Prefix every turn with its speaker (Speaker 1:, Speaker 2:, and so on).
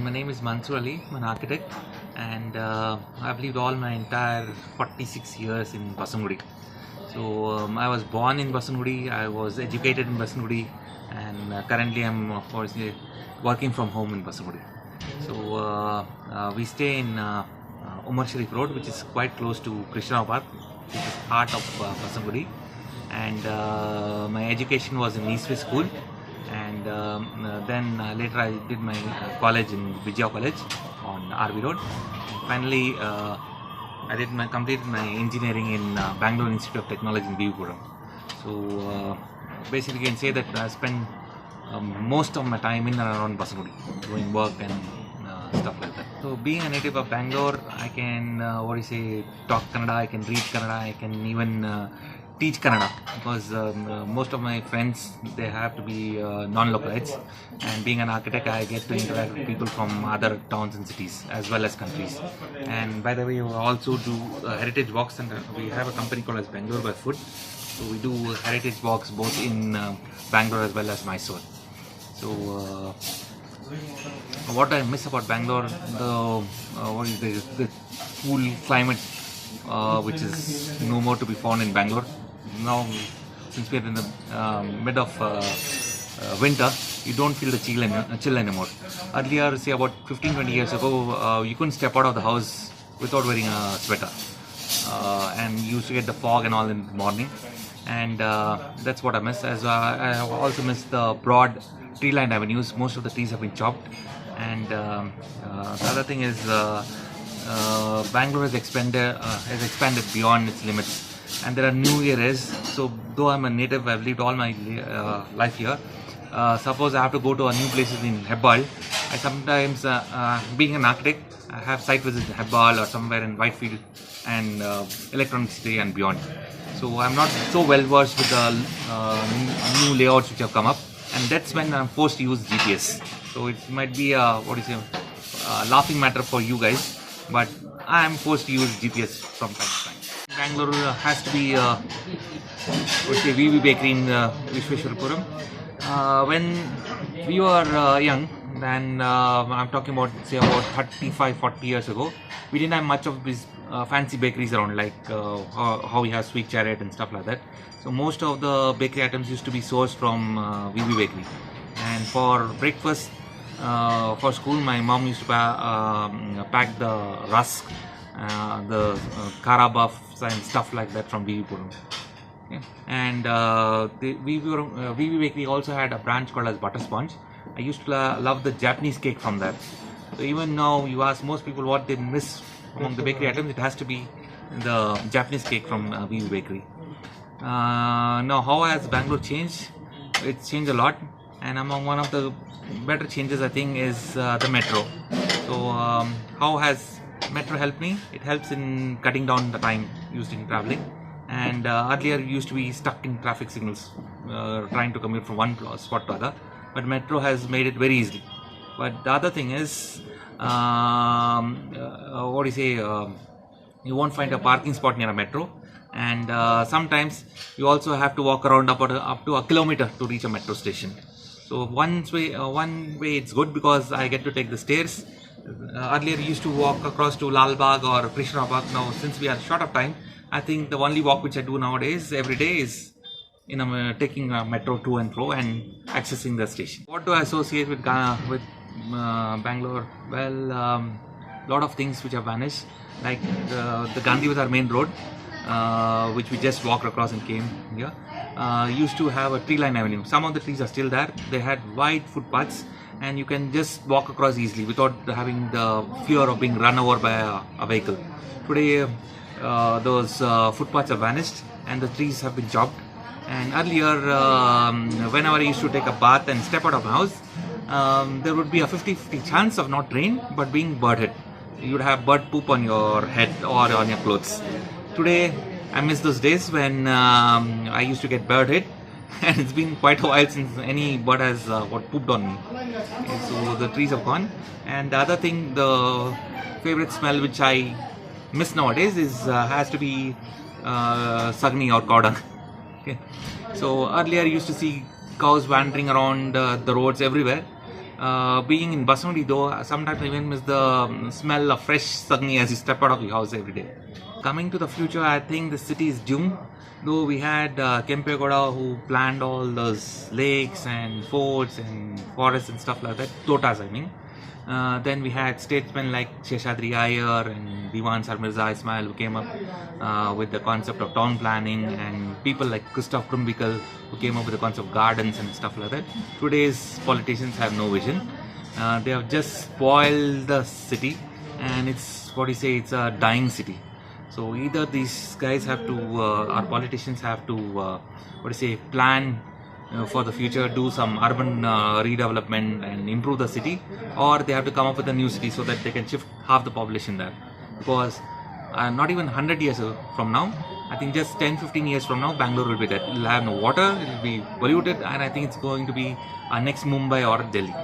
Speaker 1: My name is Mansoor Ali. I'm an architect, and I've lived all my entire 46 years in Basavanagudi. So I was born in Basavanagudi, I was educated in Basavanagudi, and currently I'm working from home in Basavanagudi. So we stay in Umar Sharif Road, which is quite close to Krishna Park, which is part of Basavanagudi. And my education was in East West School, and then later I did my college in Vijaya College on RV Road. And finally, I completed my engineering in Bangalore Institute of Technology in Vivipuram. So basically, you can say that I spent most of my time in and around Basavanagudi, doing work and stuff like that. So being a native of Bangalore, I can talk Kannada, I can read Kannada, I can even teach Kannada, because most of my friends, they have to be non-localites, and being an architect I get to interact with people from other towns and cities as well as countries. And by the way, we also do heritage walks, and we have a company called as Bangalore by Food, so we do heritage walks both in Bangalore as well as Mysore. So what I miss about Bangalore, the cool climate which is no more to be found in Bangalore. Now, since we are in the mid of winter, you don't feel the chill anymore. Earlier, say about 15-20 years ago, you couldn't step out of the house without wearing a sweater, and you used to get the fog and all in the morning, and that's what I miss. As I also miss the broad tree-lined avenues. Most of the trees have been chopped, and the other thing is Bangalore has expanded beyond its limits. And there are new areas. So though I'm a native, I've lived all my life here. Suppose I have to go to a new places in Hebbal. I sometimes, being an architect, I have site visits in Hebbal or somewhere in Whitefield and Electronic City and beyond. So I'm not so well versed with the new layouts which have come up, and that's when I'm forced to use GPS. So it might be a laughing matter for you guys, but I'm forced to use GPS from time to time. Bangalore has to be VV Bakery in Vishweshwarapuram. When we were young, then I'm talking about about 35-40 years ago, we didn't have much of these fancy bakeries around, like how we have Sweet Chariot and stuff like that. So most of the bakery items used to be sourced from VV Bakery. And for breakfast, for school, my mom used to pack the rusk, the kara buffs and stuff like that from Vivipuram. Okay. And VV Bakery also had a branch called as Butter Sponge. I used to love the Japanese cake from that. So even now, you ask most people what they miss among the bakery items, it has to be the Japanese cake from VV Bakery. Now, how has Bangalore changed? It's changed a lot, and among one of the better changes, I think, is the metro. So how has metro helped me? It helps in cutting down the time used in traveling. And earlier you used to be stuck in traffic signals trying to commute from one spot to other, but metro has made it very easy. But the other thing is, you won't find a parking spot near a metro, and sometimes you also have to walk around up to a kilometer to reach a metro station. So one way it's good, because I get to take the stairs. Earlier we used to walk across to Lal Bagh or Krishna Park. Now, since we are short of time, I think the only walk which I do nowadays every day is taking a metro to and fro and accessing the station. What do I associate with Bangalore? Well, a lot of things which have vanished, like the Gandhi Bazaar main road, which we just walked across and came here. Used to have a tree-lined avenue. Some of the trees are still there. They had wide footpaths, and you can just walk across easily without having the fear of being run over by a vehicle. Today, those footpaths have vanished and the trees have been chopped. And earlier, whenever I used to take a bath and step out of my house, there would be a 50-50 chance of not rain but being bird hit. You would have bird poop on your head or on your clothes. Today, I miss those days when I used to get bird hit, and it's been quite a while since any bird has pooped on me. Okay, so the trees have gone. And the other thing, the favorite smell which I miss nowadays has to be sagni or cow dung. Okay. So earlier I used to see cows wandering around the roads everywhere. Being in Basavanagudi though, sometimes I even miss the smell of fresh sagni as you step out of your house every day. Coming to the future, I think the city is doomed. Though we had Kempegoda who planned all those lakes and forts and forests and stuff like that, totas I mean. Then we had statesmen like Sheshadri Iyer and Diwan Sar Mirza Ismail who came up with the concept of town planning, and people like Christoph Krumbikal who came up with the concept of gardens and stuff like that. Today's politicians have no vision. They have just spoiled the city, and it's what you say, it's a dying city. So either these guys have to, our politicians have to, plan for the future, do some urban redevelopment and improve the city, or they have to come up with a new city so that they can shift half the population there. Because not even 100 years from now, I think just 10-15 years from now, Bangalore will be dead. It will have no water, it will be polluted, and I think it's going to be our next Mumbai or Delhi.